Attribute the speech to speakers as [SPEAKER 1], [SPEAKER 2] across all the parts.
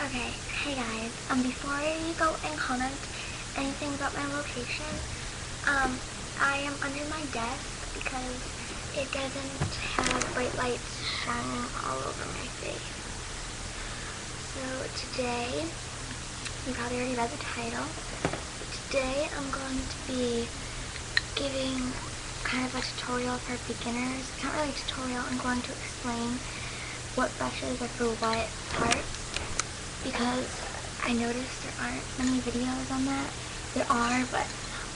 [SPEAKER 1] Okay, hey guys, before you go and comment anything about my location, I am under my desk because it doesn't have bright lights shining all over my face. So today, you probably already read the title, today I'm going to be giving kind of a tutorial for beginners. It's not really a tutorial, I'm going to explain what brushes are for what parts, because I noticed there aren't many videos on that. There are, but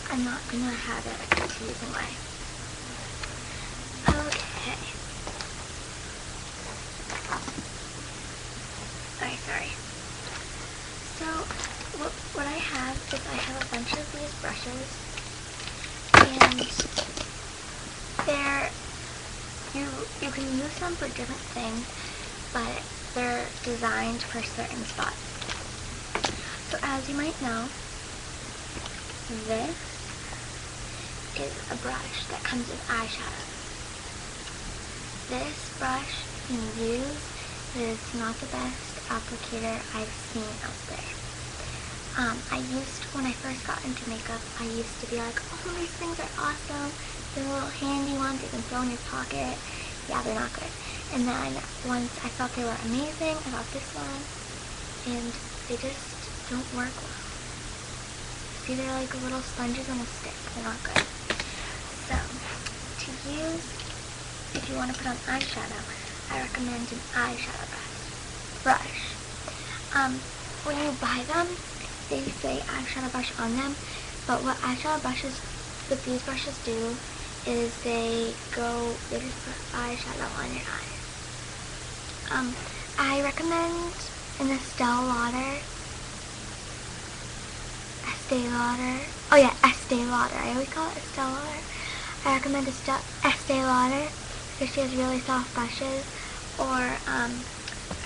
[SPEAKER 1] I'm not going to have it a confusing way. Okay. Sorry. So, what I have is I have a bunch of these brushes, and you can use them for different things, but they're designed for certain spots. So as you might know, this is a brush that comes with eyeshadow. This brush you can use, it is not the best applicator I've seen out there. When I first got into makeup, I used to be like, oh, these things are awesome. They're little handy ones you can throw in your pocket. Yeah, they're not good. And then once I thought they were amazing, I got this one, and they just don't work well. See, they're like little sponges on a stick. They're not good. So, to use, if you want to put on eyeshadow, I recommend an eyeshadow brush. When you buy them, they say eyeshadow brush on them, but what these brushes do is they just put eyeshadow on your eyes. I recommend an Estee Lauder. I always call it Estee Lauder. I recommend Estee Lauder because she has really soft brushes. Or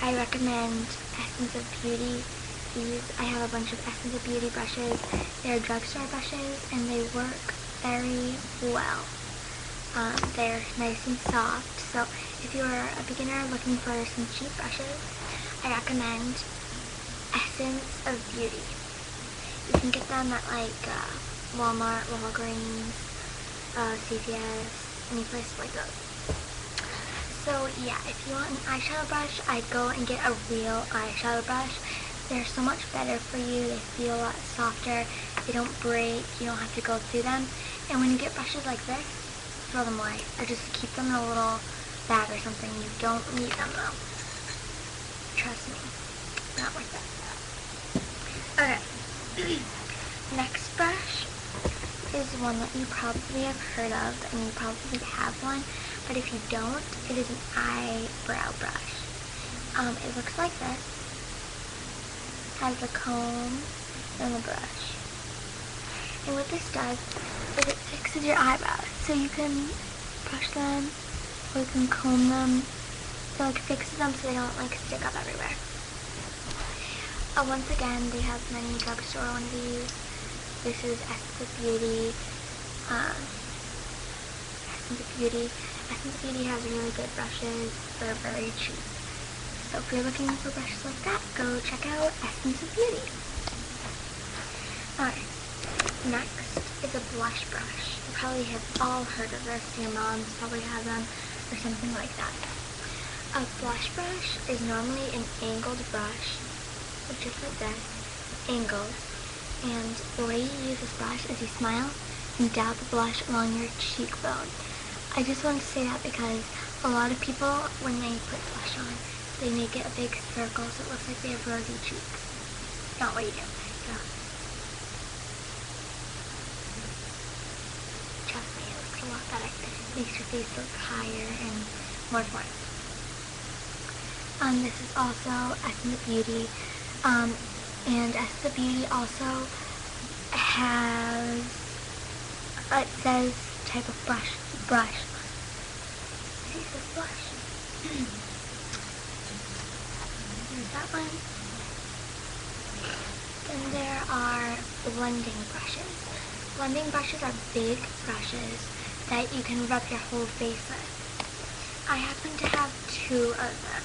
[SPEAKER 1] I recommend Essence of Beauty. I have a bunch of Essence of Beauty brushes. They're drugstore brushes and they work very well. They're nice and soft. So if you're a beginner looking for some cheap brushes, I recommend Essence of Beauty. You can get them at like Walmart, Walgreens, CVS, any place like those. So yeah, if you want an eyeshadow brush, I'd go and get a real eyeshadow brush. They're so much better for you. They feel a lot softer. They don't break. You don't have to go through them. And when you get brushes like this, throw them away, or just keep them in a little bag or something. You don't need them though. Trust me, not like that. Okay. Next brush is one that you probably have heard of, and you probably have one, but if you don't, it is an eyebrow brush. It looks like this. Has a comb and a brush. And what this does is it fixes your eyebrows. So you can brush them, or you can comb them. So it fixes them so they don't like stick up everywhere. Once again, they have many drugstore one of these. This is Essence of Beauty. Essence of Beauty has really good brushes. They're very cheap. So if you're looking for brushes like that, go check out Essence of Beauty. Alright, next is a blush brush. You probably have all heard of this. Your moms probably have them or something like that. A blush brush is normally an angled brush, just like this, angled. And the way you use this brush is you smile and dab the blush along your cheekbone. I just want to say that because a lot of people, when they put blush on, they make it a big circle so it looks like they have rosy cheeks. Not what you do. So, trust me, it looks a lot better. It makes your face look higher and more defined. This is also Essence of Beauty. And Essence of Beauty also has, it says type of brush. See, it says blush. There's that one. Then there are blending brushes. Blending brushes are big brushes that you can rub your whole face with. I happen to have two of them.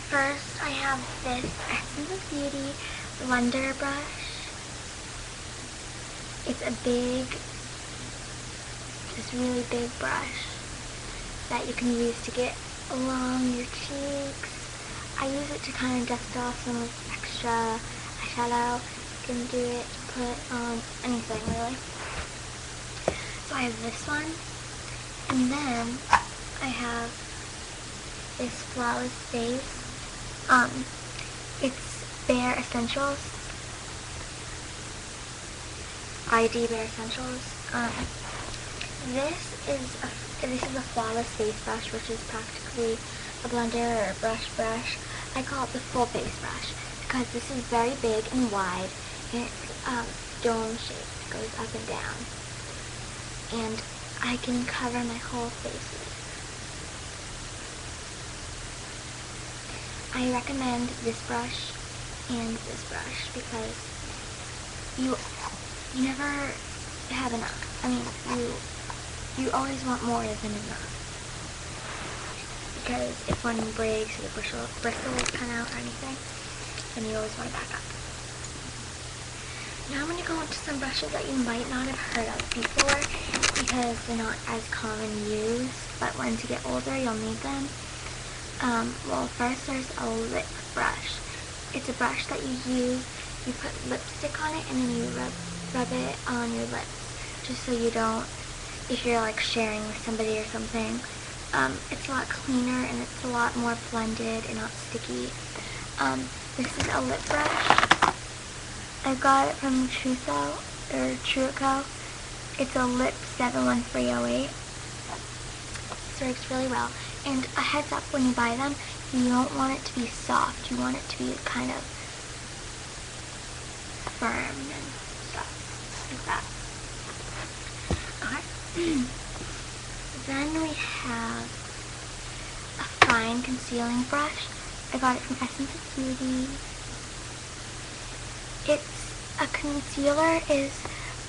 [SPEAKER 1] first I have this Essence of Beauty blender brush. It's a big, this really big brush that you can use to get along your cheeks. I use it to kind of dust off some of the extra eyeshadow. You can do it to put on anything really. So I have this one, and then I have this Flawless Face. It's Bare Essentials. ID Bare Essentials. This is a Flawless Face brush, which is practically a blender or a brush. I call it the full face brush because this is very big and wide, and it's dome shaped. It goes up and down, and I can cover my whole face with it. I recommend this brush and this brush because you never have enough. I mean, you always want more than enough. Because if one breaks or the bristles come out or anything, then you always want to back up. Now I'm going to go into some brushes that you might not have heard of before because they're not as common used, but once you get older, you'll need them. Well, first there's a lip brush. It's a brush that you use, you put lipstick on it, and then you rub it on your lips, just so you don't, if you're like sharing with somebody or something, it's a lot cleaner and it's a lot more blended and not sticky. This is a lip brush. I got it from Truco. It's a Lip 71308. This works really well. And a heads up, when you buy them, you don't want it to be soft. You want it to be kind of firm and stuff like that. Okay. Then we have a fine concealing brush. I got it from Essence of Beauty. A concealer is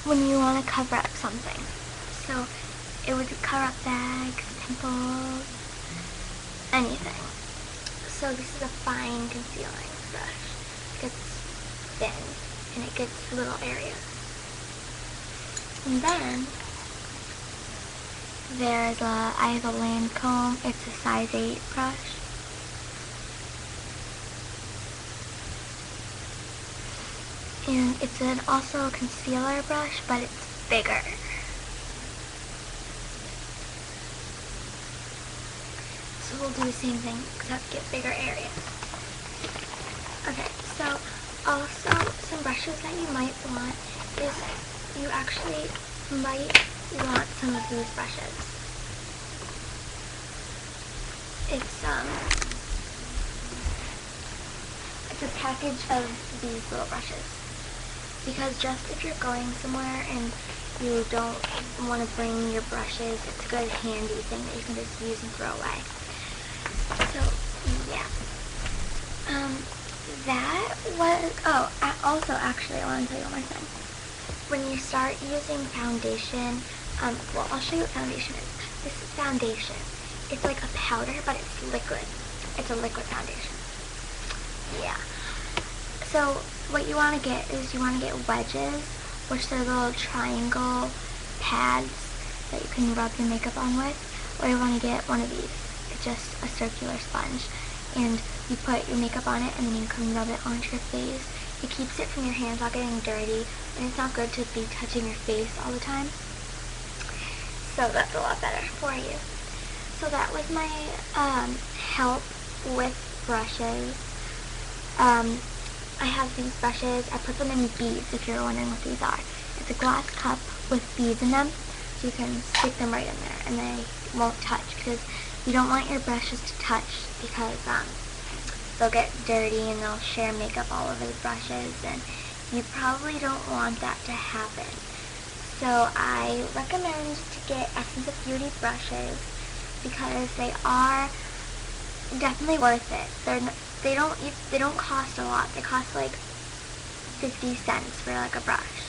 [SPEAKER 1] when you want to cover up something. So it would cover up bags, pimples, anything. So this is a fine concealing brush. It gets thin and it gets little areas. And then I have a Lancome. It's a size 8 brush. And it's also a concealer brush, but it's bigger. So we'll do the same thing, except get bigger areas. Okay, so also some brushes that you might want is you actually might want some of these brushes. It's a package of these little brushes. Because just if you're going somewhere and you don't want to bring your brushes, it's a good handy thing that you can just use and throw away. So, yeah. That was, also actually I want to tell you one more thing. When you start using foundation, well, I'll show you what foundation is. This is foundation. It's like a powder, but it's liquid. It's a liquid foundation. Yeah. So what you want to get is you want to get wedges, which are little triangle pads that you can rub your makeup on with, or you want to get one of these. It's just a circular sponge, and you put your makeup on it and then you can rub it onto your face. It keeps it from your hands not getting dirty, and it's not good to be touching your face all the time. So that's a lot better for you. So that was my help with brushes. I have these brushes. I put them in beads, if you're wondering what these are. It's a glass cup with beads in them, so you can stick them right in there, and they won't touch, because you don't want your brushes to touch, because they'll get dirty and they'll share makeup all over the brushes, and you probably don't want that to happen. So I recommend to get Essence of Beauty brushes, because they are definitely worth it. They don't cost a lot. They cost like 50 cents for like a brush.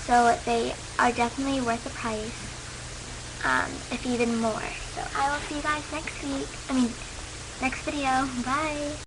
[SPEAKER 1] So they are definitely worth the price, if even more. So I will see you guys next week. Next video. Bye.